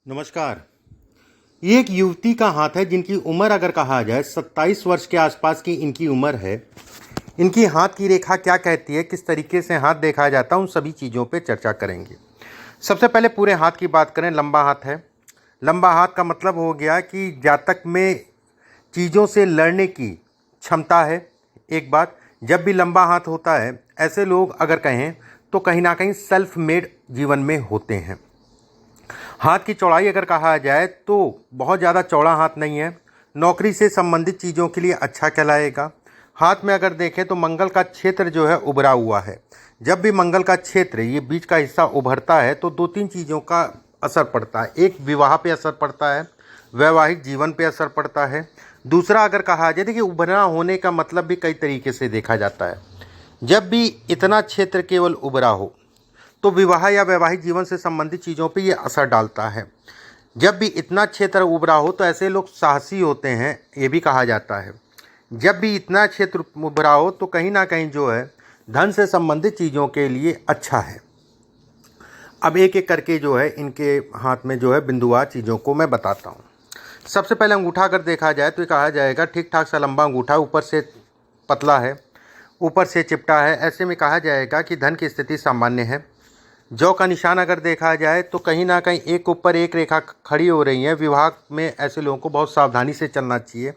नमस्कार। ये एक युवती का हाथ है जिनकी उम्र अगर कहा जाए 27 वर्ष के आसपास की इनकी उम्र है। इनकी हाथ की रेखा क्या कहती है, किस तरीके से हाथ देखा जाता है, उन सभी चीज़ों पे चर्चा करेंगे। सबसे पहले पूरे हाथ की बात करें, लंबा हाथ है। लंबा हाथ का मतलब हो गया कि जातक में चीज़ों से लड़ने की क्षमता है। एक बात, जब भी लंबा हाथ होता है, ऐसे लोग अगर कहें तो कहीं ना कहीं सेल्फ मेड जीवन में होते हैं। हाथ की चौड़ाई अगर कहा जाए तो बहुत ज़्यादा चौड़ा हाथ नहीं है। नौकरी से संबंधित चीज़ों के लिए अच्छा कहलाएगा। हाथ में अगर देखें तो मंगल का क्षेत्र जो है उभरा हुआ है। जब भी मंगल का क्षेत्र, ये बीच का हिस्सा उभरता है तो दो तीन चीज़ों का असर पड़ता है। एक, विवाह पे असर पड़ता है, वैवाहिक जीवन पे असर पड़ता है। दूसरा अगर कहा जाए, देखिए उभरना होने का मतलब भी कई तरीके से देखा जाता है। जब भी इतना क्षेत्र केवल उभरा हो तो विवाह या वैवाहिक जीवन से संबंधित चीज़ों पे ये असर डालता है। जब भी इतना क्षेत्र उभरा हो तो ऐसे लोग साहसी होते हैं, ये भी कहा जाता है। जब भी इतना क्षेत्र उभरा हो तो कहीं ना कहीं जो है धन से संबंधित चीज़ों के लिए अच्छा है। अब एक एक करके जो है इनके हाथ में जो है बिंदुवार चीज़ों को मैं बताता हूँ। सबसे पहले अंगूठा अगर देखा जाए तो ये कहा जाएगा ठीक ठाक सा लंबा अंगूठा, ऊपर से पतला है, ऊपर से चिपटा है। ऐसे में कहा जाएगा कि धन की स्थिति सामान्य है। जौ का निशान अगर देखा जाए तो कहीं ना कहीं एक ऊपर एक रेखा खड़ी हो रही है। विवाह में ऐसे लोगों को बहुत सावधानी से चलना चाहिए।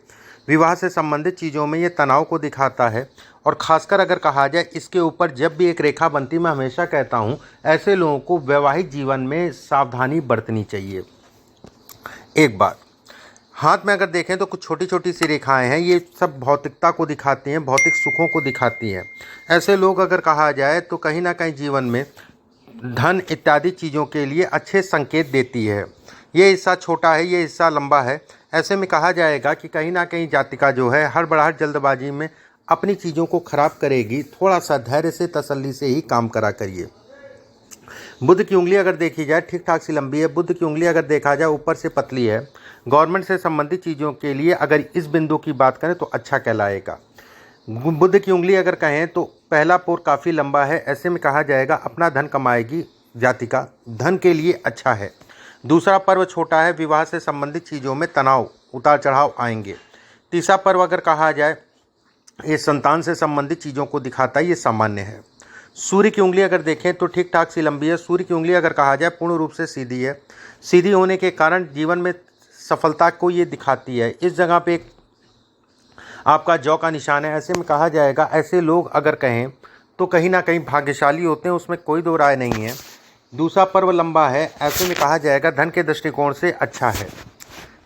विवाह से संबंधित चीज़ों में ये तनाव को दिखाता है। और ख़ासकर अगर कहा जाए इसके ऊपर जब भी एक रेखा बनती, मैं हमेशा कहता हूँ ऐसे लोगों को वैवाहिक जीवन में सावधानी बरतनी चाहिए। एक बात, हाथ में अगर देखें तो कुछ छोटी छोटी सी रेखाएं हैं, ये सब भौतिकता को दिखाती हैं, भौतिक सुखों को दिखाती हैं। ऐसे लोग अगर कहा जाए तो कहीं ना कहीं जीवन में धन इत्यादि चीज़ों के लिए अच्छे संकेत देती है। ये हिस्सा छोटा है, ये हिस्सा लंबा है। ऐसे में कहा जाएगा कि कहीं ना कहीं जातिका जो है हड़बड़ाहट जल्दबाजी में अपनी चीज़ों को खराब करेगी। थोड़ा सा धैर्य से, तसल्ली से ही काम करा करिए। बुध की उंगली अगर देखी जाए ठीक ठाक सी लंबी है। बुध की उंगली अगर देखा जाए ऊपर से पतली है। गवर्नमेंट से संबंधित चीज़ों के लिए अगर इस बिंदु की बात करें तो अच्छा कहलाएगा। बुध की उंगली अगर कहें तो पहला पोर काफ़ी लंबा है। ऐसे में कहा जाएगा अपना धन कमाएगी जातिका, धन के लिए अच्छा है। दूसरा पर्व छोटा है, विवाह से संबंधित चीज़ों में तनाव, उतार चढ़ाव आएंगे। तीसरा पर्व अगर कहा जाए ये संतान से संबंधित चीज़ों को दिखाता है, ये सामान्य है। सूर्य की उंगली अगर देखें तो ठीक ठाक सी लंबी है। सूर्य की उंगली अगर कहा जाए पूर्ण रूप से सीधी है। सीधी होने के कारण जीवन में सफलता को ये दिखाती है। इस जगह पे एक आपका जौ का निशान है। ऐसे में कहा जाएगा ऐसे लोग अगर कहें तो कहीं ना कहीं भाग्यशाली होते हैं, उसमें कोई दो राय नहीं है। दूसरा पर्व लंबा है। ऐसे में कहा जाएगा धन के दृष्टिकोण से अच्छा है।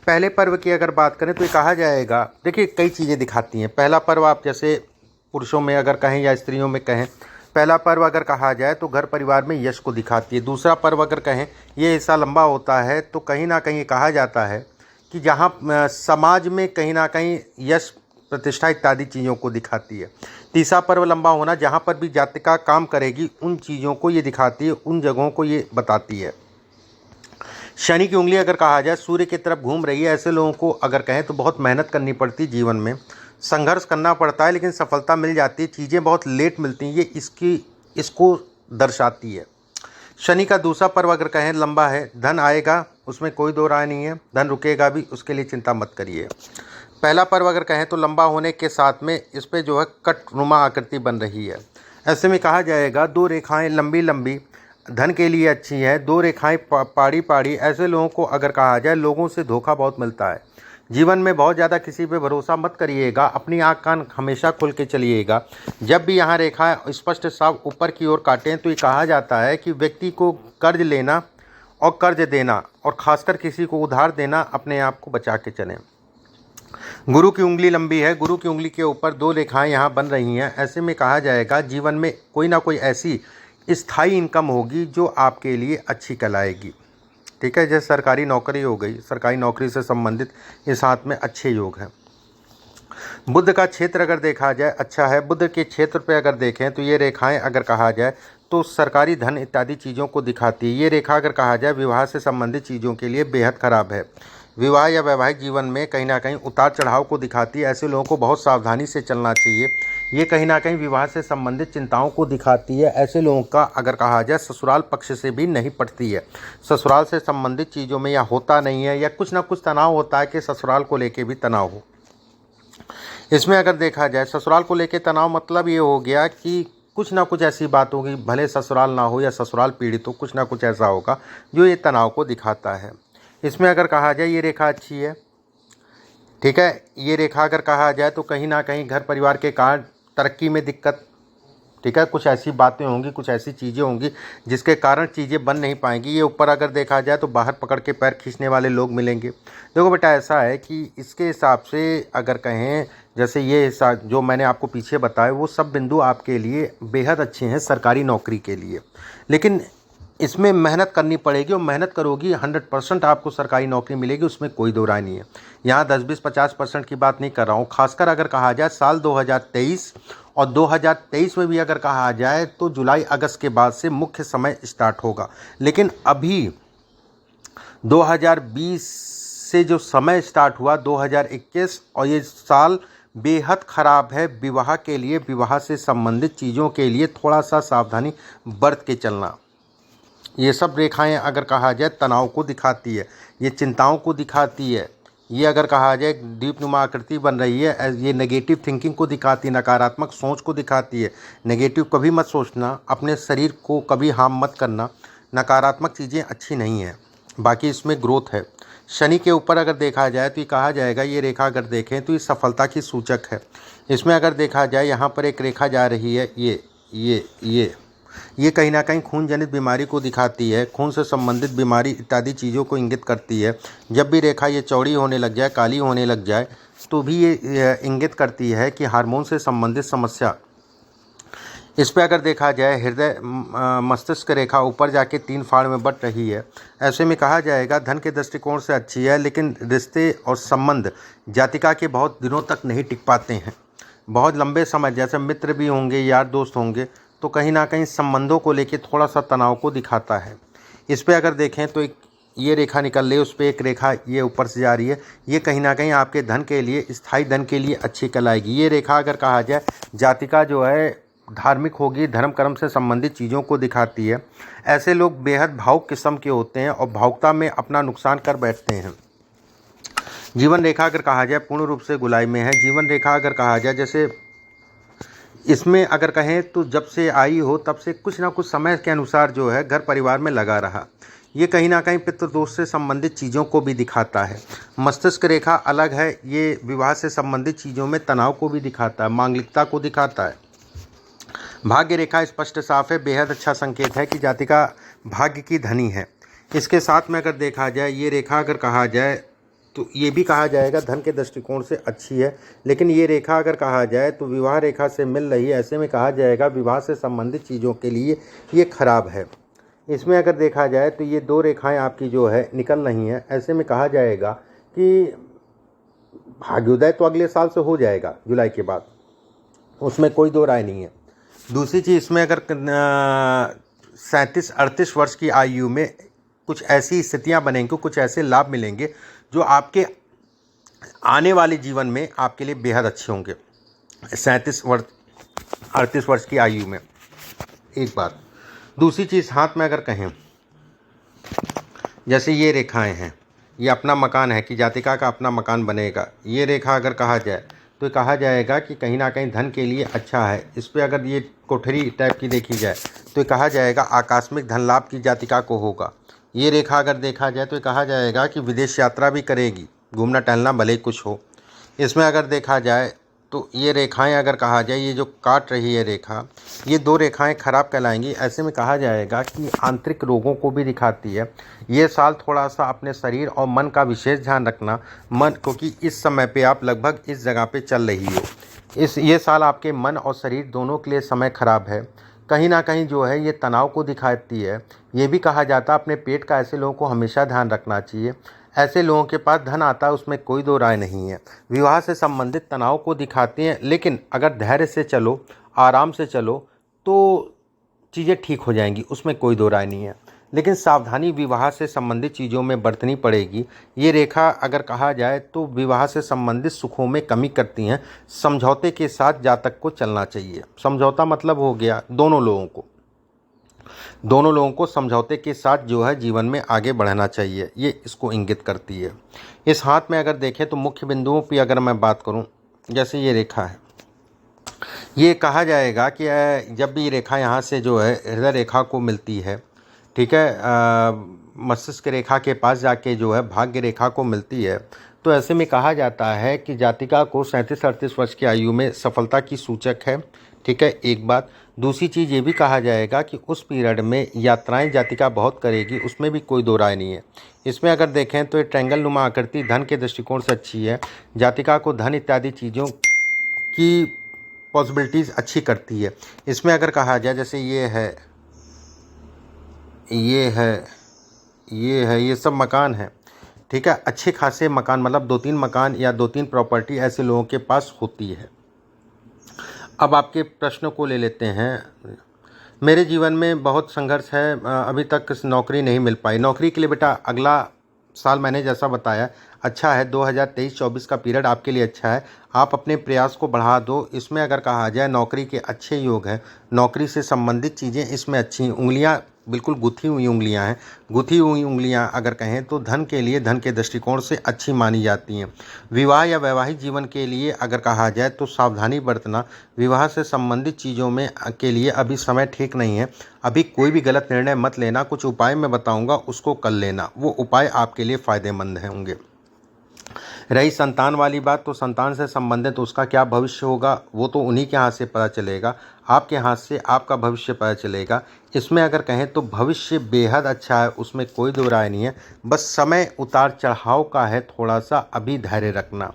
पहले पर्व की अगर बात करें तो ये कहा जाएगा, देखिए कई चीज़ें दिखाती हैं। पहला पर्व आप जैसे पुरुषों में अगर कहें या स्त्रियों में कहें, पहला पर्व अगर कहा जाए तो घर परिवार में यश को दिखाती है। दूसरा पर्व अगर कहें ये हिस्सा लंबा होता है तो कहीं ना कहीं कहा जाता है कि जहाँ समाज में कहीं ना कहीं यश, प्रतिष्ठा इत्यादि चीज़ों को दिखाती है। तीसरा पर्व लंबा होना, जहाँ पर भी जातिका काम करेगी उन चीज़ों को ये दिखाती है, उन जगहों को ये बताती है। शनि की उंगली अगर कहा जाए सूर्य की तरफ घूम रही है। ऐसे लोगों को अगर कहें तो बहुत मेहनत करनी पड़ती है, जीवन में संघर्ष करना पड़ता है, लेकिन सफलता मिल जाती है। चीज़ें बहुत लेट मिलती हैं, ये इसको दर्शाती है। शनि का दूसरा पर्व अगर कहें लंबा है। धन आएगा, उसमें कोई दो राय नहीं है। धन रुकेगा भी, उसके लिए चिंता मत करिए। पहला पर्व अगर कहें तो लंबा होने के साथ में इस पे जो है कटनुमा आकृति बन रही है। ऐसे में कहा जाएगा दो रेखाएं लंबी लंबी धन के लिए अच्छी हैं। दो रेखाएं पाड़ी पाड़ी, ऐसे लोगों को अगर कहा जाए लोगों से धोखा बहुत मिलता है। जीवन में बहुत ज़्यादा किसी पे भरोसा मत करिएगा। अपनी आँख कान हमेशा खोल के चलिएगा। जब भी यहाँ रेखाएं स्पष्ट साफ ऊपर की ओर काटें तो ये कहा जाता है कि व्यक्ति को कर्ज लेना और कर्ज देना और ख़ासकर किसी को उधार देना, अपने आप को बचा के चलें। गुरु की उंगली लंबी है। गुरु की उंगली के ऊपर दो रेखाएं यहाँ बन रही हैं। ऐसे में कहा जाएगा जीवन में कोई ना कोई ऐसी स्थायी इनकम होगी जो आपके लिए अच्छी कहलाएगी। ठीक है, जैसे सरकारी नौकरी हो गई, सरकारी नौकरी से संबंधित इस हाथ में अच्छे योग हैं। बुध का क्षेत्र अगर देखा जाए अच्छा है। बुध के क्षेत्र पे अगर देखें तो ये रेखाएं अगर कहा जाए तो सरकारी धन इत्यादि चीज़ों को दिखाती है। ये रेखा अगर कहा जाए विवाह से संबंधित चीज़ों के लिए बेहद खराब है। विवाह या वैवाहिक जीवन में कहीं ना कहीं उतार चढ़ाव को दिखाती है। ऐसे लोगों को बहुत सावधानी से चलना चाहिए। ये कहीं ना कहीं विवाह से संबंधित चिंताओं को दिखाती है। ऐसे लोगों का अगर कहा जाए ससुराल पक्ष से भी नहीं पटती है। ससुराल से संबंधित चीज़ों में या होता नहीं है या कुछ ना कुछ तनाव होता है कि ससुराल को लेके भी तनाव हो। इसमें अगर देखा जाए ससुराल को लेके तनाव मतलब ये हो गया कि कुछ ना कुछ ऐसी बात होगी, भले ससुराल ना हो या ससुराल पीड़ित हो, कुछ ना कुछ ऐसा होगा जो ये तनाव को दिखाता है। इसमें अगर कहा जाए ये रेखा अच्छी है, ठीक है। ये रेखा अगर कहा जाए तो कहीं ना कहीं घर परिवार के कारण तरक्की में दिक्कत, ठीक है। कुछ ऐसी बातें होंगी, कुछ ऐसी चीज़ें होंगी जिसके कारण चीज़ें बन नहीं पाएंगी। ये ऊपर अगर देखा जाए तो बाहर पकड़ के पैर खींचने वाले लोग मिलेंगे। देखो बेटा, ऐसा है कि इसके हिसाब से अगर कहें, जैसे ये हिस्सा जो मैंने आपको पीछे बताया वो सब बिंदु आपके लिए बेहद अच्छे हैं सरकारी नौकरी के लिए। लेकिन इसमें मेहनत करनी पड़ेगी और मेहनत करोगी 100% आपको सरकारी नौकरी मिलेगी, उसमें कोई दो राय नहीं है। यहाँ 10-20-50% की बात नहीं कर रहा हूँ। खासकर अगर कहा जाए साल 2023 और 2023 में भी अगर कहा जाए तो जुलाई अगस्त के बाद से मुख्य समय स्टार्ट होगा। लेकिन अभी 2020 से जो समय स्टार्ट हुआ 2021, और ये साल बेहद ख़राब है विवाह के लिए। विवाह से संबंधित चीज़ों के लिए थोड़ा सा सावधानी बरत के चलना। ये सब रेखाएं अगर कहा जाए तनाव को दिखाती है, ये चिंताओं को दिखाती है। ये अगर कहा जाए दीपनुमा आकृति बन रही है, ये नेगेटिव थिंकिंग को दिखाती है, नकारात्मक सोच को दिखाती है। नेगेटिव कभी मत सोचना, अपने शरीर को कभी हार्म मत करना। नकारात्मक चीज़ें अच्छी नहीं हैं। बाकी इसमें ग्रोथ है। शनि के ऊपर अगर देखा जाए तो ये कहा जाएगा, ये रेखा अगर देखें तो ये सफलता की सूचक है। इसमें अगर देखा जाए यहाँ पर एक रेखा जा रही है, ये कहीं ना कहीं खून जनित बीमारी को दिखाती है। खून से संबंधित बीमारी इत्यादि चीज़ों को इंगित करती है। जब भी रेखा ये चौड़ी होने लग जाए, काली होने लग जाए, तो भी ये इंगित करती है कि हार्मोन से संबंधित समस्या। इस पर अगर देखा जाए हृदय मस्तिष्क रेखा ऊपर जाके 3 फाड़ में बट रही है। ऐसे में कहा जाएगा धन के दृष्टिकोण से अच्छी है, लेकिन रिश्ते और संबंध जातिका के बहुत दिनों तक नहीं टिक पाते हैं। बहुत लंबे समय, जैसे मित्र भी होंगे, यार दोस्त होंगे, तो कहीं ना कहीं संबंधों को लेके थोड़ा सा तनाव को दिखाता है। इस पे अगर देखें तो एक ये रेखा निकल रही है, उस पर एक रेखा ये ऊपर से जा रही है। ये कहीं ना कहीं आपके धन के लिए, स्थायी धन के लिए अच्छी कहलाएगी। ये रेखा अगर कहा जाए जातिका जो है धार्मिक होगी, धर्म कर्म से संबंधित चीज़ों को दिखाती है। ऐसे लोग बेहद भावुक किस्म के होते हैं और भावुकता में अपना नुकसान कर बैठते हैं। जीवन रेखा अगर कहा जाए पूर्ण रूप से गुलाई में है। जीवन रेखा अगर कहा जाए, जैसे इसमें अगर कहें तो जब से आई हो तब से कुछ ना कुछ समय के अनुसार जो है घर परिवार में लगा रहा। ये कहीं ना कहीं पितृदोष से संबंधित चीज़ों को भी दिखाता है। मस्तिष्क रेखा अलग है, ये विवाह से संबंधित चीज़ों में तनाव को भी दिखाता है, मांगलिकता को दिखाता है। भाग्य रेखा स्पष्ट साफ है, बेहद अच्छा संकेत है कि जातिका भाग्य की धनी है। इसके साथ में अगर देखा जाए ये रेखा अगर कहा जाए तो ये भी कहा जाएगा धन के दृष्टिकोण से अच्छी है, लेकिन ये रेखा अगर कहा जाए तो विवाह रेखा से मिल रही है। ऐसे में कहा जाएगा विवाह से संबंधित चीज़ों के लिए ये खराब है। इसमें अगर देखा जाए तो ये 2 रेखाएं आपकी जो है निकल रही हैं। ऐसे में कहा जाएगा कि भाग्योदय तो अगले साल से हो जाएगा जुलाई के बाद, उसमें कोई दो राय नहीं है। दूसरी चीज़, इसमें अगर 37-38 वर्ष की आयु में कुछ ऐसी स्थितियां बनेंगी, कुछ ऐसे लाभ मिलेंगे जो आपके आने वाले जीवन में आपके लिए बेहद अच्छे होंगे। 37-38 वर्ष की आयु में एक बार। दूसरी चीज़, हाथ में अगर कहें जैसे ये रेखाएं हैं, ये अपना मकान है कि जातिका का अपना मकान बनेगा। ये रेखा अगर कहा जाए तो कहा जाएगा कि कहीं ना कहीं धन के लिए अच्छा है। इस पर अगर ये कोठरी टाइप की देखी जाए तो कहा जाएगा आकस्मिक धन लाभ की जातिका को होगा। ये रेखा अगर देखा जाए तो कहा जाएगा कि विदेश यात्रा भी करेगी, घूमना टहलना भले ही कुछ हो। इसमें अगर देखा जाए तो ये रेखाएं अगर कहा जाए, ये जो काट रही है रेखा, ये 2 रेखाएं खराब कहलाएंगी। ऐसे में कहा जाएगा कि आंतरिक रोगों को भी दिखाती है। ये साल थोड़ा सा अपने शरीर और मन का विशेष ध्यान रखना, मन, क्योंकि इस समय पे आप लगभग इस जगह पे चल रही हो। ये साल आपके मन और शरीर दोनों के लिए समय खराब है। कहीं ना कहीं जो है ये तनाव को दिखाती है। ये भी कहा जाता है अपने पेट का ऐसे लोगों को हमेशा ध्यान रखना चाहिए। ऐसे लोगों के पास धन आता है, उसमें कोई दो राय नहीं है। विवाह से संबंधित तनाव को दिखाती हैं, लेकिन अगर धैर्य से चलो, आराम से चलो तो चीज़ें ठीक हो जाएंगी, उसमें कोई दो राय नहीं है। लेकिन सावधानी विवाह से संबंधित चीज़ों में बरतनी पड़ेगी। ये रेखा अगर कहा जाए तो विवाह से संबंधित सुखों में कमी करती हैं। समझौते के साथ जातक को चलना चाहिए। समझौता मतलब हो गया दोनों लोगों को समझौते के साथ जो है जीवन में आगे बढ़ना चाहिए, ये इसको इंगित करती है। इस हाथ में अगर देखें तो मुख्य बिंदुओं की अगर मैं बात करूं, जैसे ये रेखा है, ये कहा जाएगा कि जब भी रेखा यहाँ से जो है हृदय रेखा को मिलती है, ठीक है, मस्तिष्क रेखा के पास जाके जो है भाग्य रेखा को मिलती है, तो ऐसे में कहा जाता है कि जातिका को 37-38 वर्ष की आयु में सफलता की सूचक है। ठीक है, एक बात। दूसरी चीज़ ये भी कहा जाएगा कि उस पीरियड में यात्राएं जातिका बहुत करेगी, उसमें भी कोई दो राय नहीं है। इसमें अगर देखें तो ये ट्रायंगल नुमा आकृति धन के दृष्टिकोण से अच्छी है। जातिका को धन इत्यादि चीज़ों की पॉसिबिलिटीज़ अच्छी करती है। इसमें अगर कहा जाए, जैसे ये सब मकान है, ठीक है, अच्छे खासे मकान, मतलब 2-3 मकान या 2-3 प्रॉपर्टी ऐसे लोगों के पास होती है। अब आपके प्रश्नों को ले लेते हैं। मेरे जीवन में बहुत संघर्ष है, अभी तक नौकरी नहीं मिल पाई। नौकरी के लिए बेटा अगला साल मैंने जैसा बताया अच्छा है, 2023-24 का पीरियड आपके लिए अच्छा है। आप अपने प्रयास को बढ़ा दो। इसमें अगर कहा जाए नौकरी के अच्छे योग हैं, नौकरी से संबंधित चीज़ें इसमें अच्छी, उंगलियां बिल्कुल गुथी हुई उंगलियां हैं। गुथी हुई उंगलियां अगर कहें तो धन के लिए, धन के दृष्टिकोण से अच्छी मानी जाती हैं। विवाह या वैवाहिक जीवन के लिए अगर कहा जाए तो सावधानी बरतना। विवाह से संबंधित चीज़ों में के लिए अभी समय ठीक नहीं है। अभी कोई भी गलत निर्णय मत लेना। कुछ उपाय मैं बताऊंगा, उसको कर लेना। वो उपाय आपके लिए फ़ायदेमंद होंगे। रही संतान वाली बात, तो संतान से संबंधित उसका क्या भविष्य होगा वो तो उन्हीं के हाथ से पता चलेगा। आपके हाथ से आपका भविष्य पता चलेगा। इसमें अगर कहें तो भविष्य बेहद अच्छा है, उसमें कोई दो राय नहीं है। बस समय उतार चढ़ाव का है, थोड़ा सा अभी धैर्य रखना।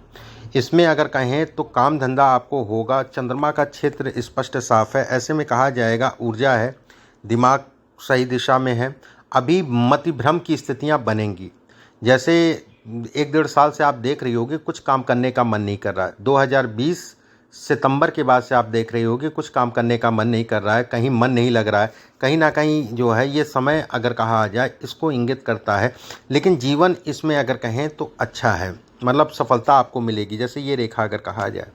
इसमें अगर कहें तो काम धंधा आपको होगा। चंद्रमा का क्षेत्र स्पष्ट साफ है। ऐसे में कहा जाएगा ऊर्जा है, दिमाग सही दिशा में है। अभी मतिभ्रम की स्थितियां बनेंगी। जैसे 1-1.5 साल से आप देख रही होगी कुछ काम करने का मन नहीं कर रहा है। 2020 सितंबर के बाद से आप देख रही होगी कुछ काम करने का मन नहीं कर रहा है, कहीं मन नहीं लग रहा है, कहीं ना कहीं जो है ये समय अगर कहा जाए इसको इंगित करता है। लेकिन जीवन इसमें अगर कहें तो अच्छा है, मतलब सफलता आपको मिलेगी। जैसे ये रेखा अगर कहा जाए,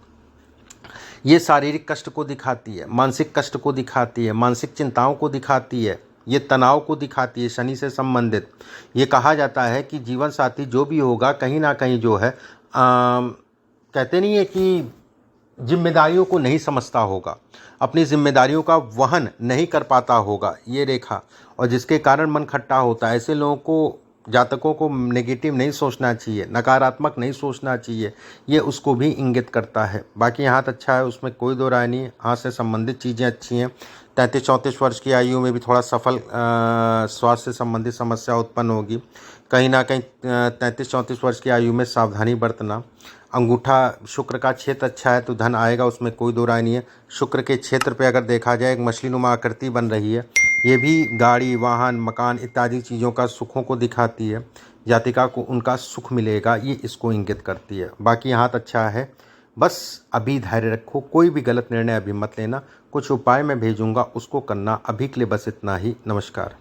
ये शारीरिक कष्ट को दिखाती है, मानसिक कष्ट को दिखाती है, मानसिक चिंताओं को दिखाती है, ये तनाव को दिखाती है, शनि से संबंधित। ये कहा जाता है कि जीवन साथी जो भी होगा कहीं ना कहीं जो है कहते नहीं है कि जिम्मेदारियों को नहीं समझता होगा, अपनी जिम्मेदारियों का वहन नहीं कर पाता होगा ये रेखा, और जिसके कारण मन खट्टा होता है। ऐसे लोगों को, जातकों को नेगेटिव नहीं सोचना चाहिए, नकारात्मक नहीं सोचना चाहिए। ये उसको भी इंगित करता है। बाकी हाथ अच्छा है, उसमें कोई दो राय नहीं। हाथ से संबंधित चीज़ें अच्छी हैं। 33-34 वर्ष की आयु में भी थोड़ा सफल स्वास्थ्य से संबंधित समस्या उत्पन्न होगी। कहीं ना कहीं 33-34 वर्ष की आयु में सावधानी बरतना। अंगूठा शुक्र का क्षेत्र अच्छा है तो धन आएगा, उसमें कोई दो राय नहीं है। शुक्र के क्षेत्र पे अगर देखा जाए एक मछली नुमा आकृति बन रही है, ये भी गाड़ी, वाहन, मकान इत्यादि चीज़ों का सुखों को दिखाती है। जातिका को उनका सुख मिलेगा, ये इसको इंगित करती है। बाकी हाथ अच्छा है, बस अभी धैर्य रखो, कोई भी गलत निर्णय अभी मत लेना। कुछ उपाय मैं भेजूंगा, उसको करना। अभी के लिए बस इतना ही। नमस्कार।